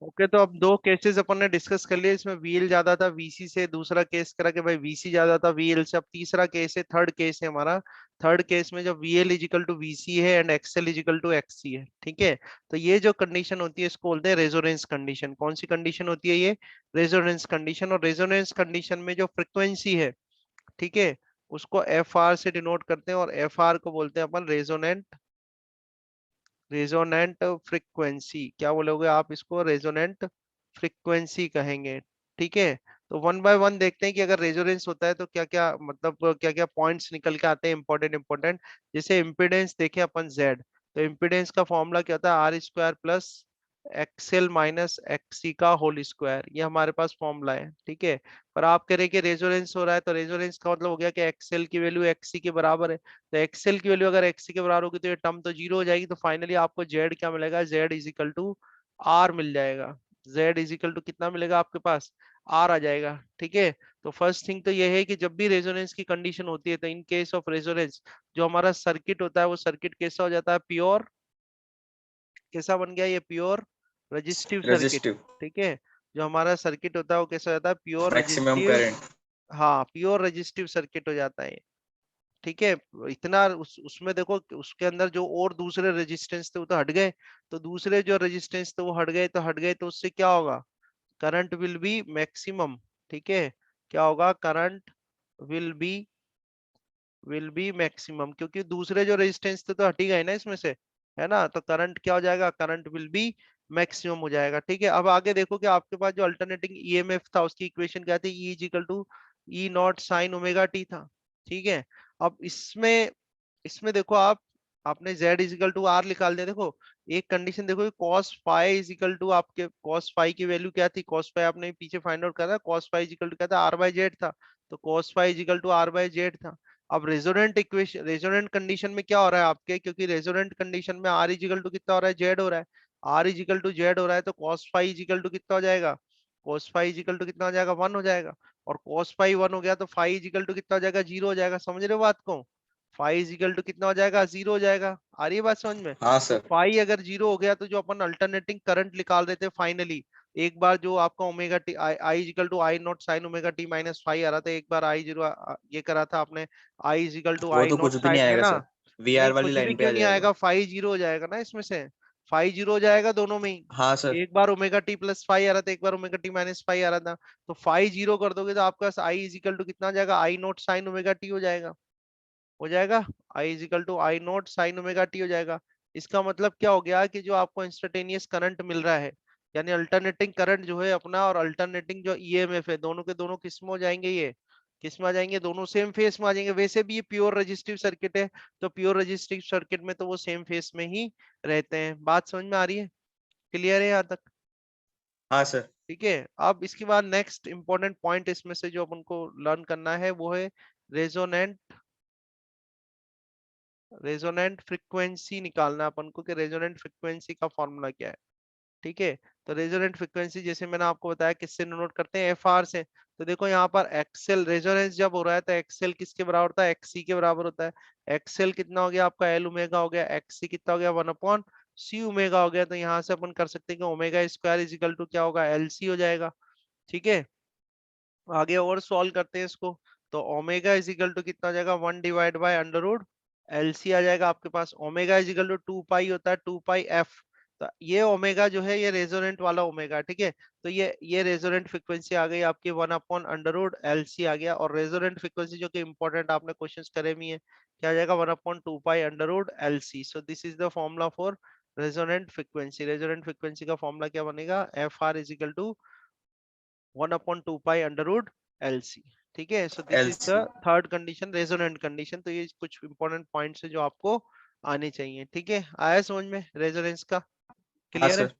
Okay, तो अब दो केसेस अपन ने डिस्कस कर लिए, इसमें वीएल ज्यादा था वीसी से, दूसरा केस करा कि भाई वीसी ज्यादा था वीएल से। अब तीसरा केस है, थर्ड केस है हमारा। थर्ड केस में जब वीएल इजिकल टू वीसी है and XL equal to XC है, ठीक है। तो ये जो कंडीशन होती है इसको बोलते हैं रेजोनेंस कंडीशन। कौन सी कंडीशन होती है ये? Resonance condition. और रेजोनेंस कंडीशन में जो फ्रिक्वेंसी है, ठीक है, उसको एफ आर से डिनोट करते हैं, और एफ आर को बोलते हैं अपन रेजोनेंट, रेजोनेंट फ्रीक्वेंसी। क्या बोलोगे आप इसको? रेजोनेंट फ्रीक्वेंसी कहेंगे, ठीक है। तो वन बाय वन देखते हैं कि अगर रेजोनेंस होता है तो क्या क्या, मतलब क्या क्या पॉइंट्स निकल के आते हैं इंपॉर्टेंट इंपॉर्टेंट। जैसे इम्पिडेंस देखें अपन जेड, तो इम्पिडेंस का फॉर्मूला क्या होता है? R square plus XL minus XC का होल स्क्वायर, ये हमारे पास फॉर्मूला है, ठीक है। पर आप कह रहे हैं कि रेजोनेंस हो रहा है, तो रेजोनेंस का मतलब हो गया कि एक्सएल की वैल्यू एक्ससी के बराबर है। तो एक्सएल की वैल्यू अगर एक्स के बराबर होगी तो ये टर्म तो जीरो हो जाएगी। तो फाइनली आपको जेड क्या मिलेगा? Z is equal to r मिल जाएगा। जेड इज इक्वल टू कितना मिलेगा आपके पास? आर आ जाएगा, ठीक है। तो फर्स्ट थिंग तो ये है कि जब भी रेजोनेंस की कंडीशन होती है, तो इन केस ऑफ रेजोनेंस जो हमारा सर्किट होता है वो सर्किट कैसा हो जाता है? प्योर, कैसा बन गया ये? प्योर रजिस्टिव सर्किट, रेजिस्टिव, ठीक है। जो हमारा सर्किट होता है वो कैसा हो जाता है? Pure maximum resistive. करंट। हाँ, प्योर रजिस्टिव सर्किट हो जाता है, ठीक है। इतना उसमें देखो कि उसके अंदर जो और दूसरे रेजिस्टेंस थे वो तो हट गए। तो दूसरे जो रेजिस्टेंस थे वो हट गए, तो हट गए, तो उससे क्या होगा? करंट विल बी मैक्सिमम, ठीक है। क्या होगा? करंट विल बी मैक्सिमम, क्योंकि दूसरे जो रेजिस्टेंस थे तो हट ही गए ना इसमें से, है ना। तो करंट क्या हो जाएगा? करंट विल बी मैक्सिमम हो जाएगा, ठीक है। अब आगे देखो कि आपके पास जो अल्टरनेटिंग ईएमएफ था उसकी इक्वेशन क्या थी? E is equal to e naught sine omega t था, ठीक है। अब इसमें इसमें देखो आप, आपने z इजिकल टू आर निकाल दिया। देखो एक कंडीशन देखो, cos फाई इजिकल टू, आपके cos फाई की वैल्यू क्या थी? cos फाई आपने पीछे फाइंड आउट करा, cos फाई इजिकल टू क्या था? आर बाई जेड था। तो cos phi equal to R by Z था। अब रेजोनेंट इक्वेशन, रेजोनेंट कंडीशन में क्या हो रहा है आपके? क्योंकि रेजोनेंट कंडीशन में आर इजिकल टू कितना हो रहा है? जेड हो रहा है। आर इजिकल टू जेड हो रहा है, तो cos फाई इजिकल टू कितना हो जाएगा? cos फाई इजिकल टू कितना हो जाएगा? 1 हो जाएगा। और cos फाई 1 हो गया तो फाई इजिकल टू कितना हो जाएगा? 0 हो जाएगा। समझ रहे हो बात को? फाई इजिकल टू कितना हो जाएगा? 0 हो जाएगा। आ रही है बात समझ में? हाँ तो सर। फाई अगर 0 हो गया तो जो अपन अल्टरनेटिंग करंट निकाल रहे थे फाइनली, एक बार जो आपका omega t i is equal to I naught sine omega t minus phi आ रहा था, एक बार आई जीरो ये करा था आपने, आई इजिकल टू वो आई तो नॉट कुछ भी नहीं साइन, है आएगा ना। सर, वी नहीं आर वाली कुछ भी लाइन पे आ क्यों नहीं जाएगा। आएगा? फाई 0 हो जाएगा ना इसमें से। फाई 0 हो जाएगा दोनों में ही। हाँ सर। एक बार ओमेगा टी प्लस फाई आ रहा था, एक बार ओमेगा टी माइनस फाई आ रहा था। तो फाई 0 कर दोगे तो आपका आई इजिकल टू कितना आ जाएगा? I naught sine omega t हो जाएगा, हो जाएगा। I is equal to I naught sine omega t हो जाएगा। इसका मतलब क्या हो गया कि जो आपको इंस्टेंटेनियस करंट मिल रहा है, यानी अल्टरनेटिंग करंट जो है अपना, और अल्टरनेटिंग जो ईएमएफ है, दोनों के दोनों किस में हो जाएंगे? ये किस में आ जाएंगे? दोनों सेम फेस में आ जाएंगे। वैसे भी ये प्योर रजिस्टिव सर्किट है, तो प्योर रजिस्टिव सर्किट में तो वो सेम फेस में ही रहते हैं। बात समझ में आ रही है? क्लियर है यहाँ तक? हाँ सर। ठीक है। अब इसके बाद नेक्स्ट इंपॉर्टेंट पॉइंट इसमें से जो अपन को लर्न करना है वो है रेजोनेंट, रेजोनेंट फ्रीक्वेंसी निकालना है अपन को कि रेजोनेंट फ्रीक्वेंसी का फॉर्मूला क्या है, ठीक है। तो रेजोनेंट फ्रीक्वेंसी जैसे मैंने आपको बताया किससे नोट करते हैं? एफ आर से। तो देखो यहाँ पर एक्सएल रेजोनेंस जब हो रहा है तो एक्सएल किसके बराबर होता है? एक्ससी के बराबर होता है। एक्सएल कितना हो गया आपका? एल ओमेगा हो गया। एक्ससी कितना हो गया? 1 अपॉन सी ओमेगा हो गया। तो यहाँ से अपन कर सकते हैं कि omega square is equal to क्या होगा? एल सी हो जाएगा, ठीक है। आगे और सॉल्व करते हैं इसको। तो ओमेगा इज इक्वल टू कितना हो जाएगा? 1/√LC आ जाएगा आपके पास। ओमेगा इज इक्वल टू 2 पाई होता है, 2 पाई एफ। तो ये ओमेगा जो है ये रेजोनेंट वाला ओमेगा, ठीक है। तो ये रेजोनेंट फ्रीक्वेंसी आ गई आपकी 1/√LC आ गया। और रेजोनेंट फ्रीक्वेंसी जो कि इंपॉर्टेंट आपने क्वेश्चंस करे भी है, क्या आ जाएगा? 1/2 पाई√LC। So this is the formula for resonant frequency. Resonant frequency का फॉर्मूला क्या बनेगा? F R is equal to 1/2 पाई√LC, ठीक है। So this L is the C. Third condition, resonant condition. तो ये कुछ इंपॉर्टेंट पॉइंट्स है जो आपको आने चाहिए, ठीक है। आया समझ में रेजोनेंस का? हाँ क्लियर है? सर।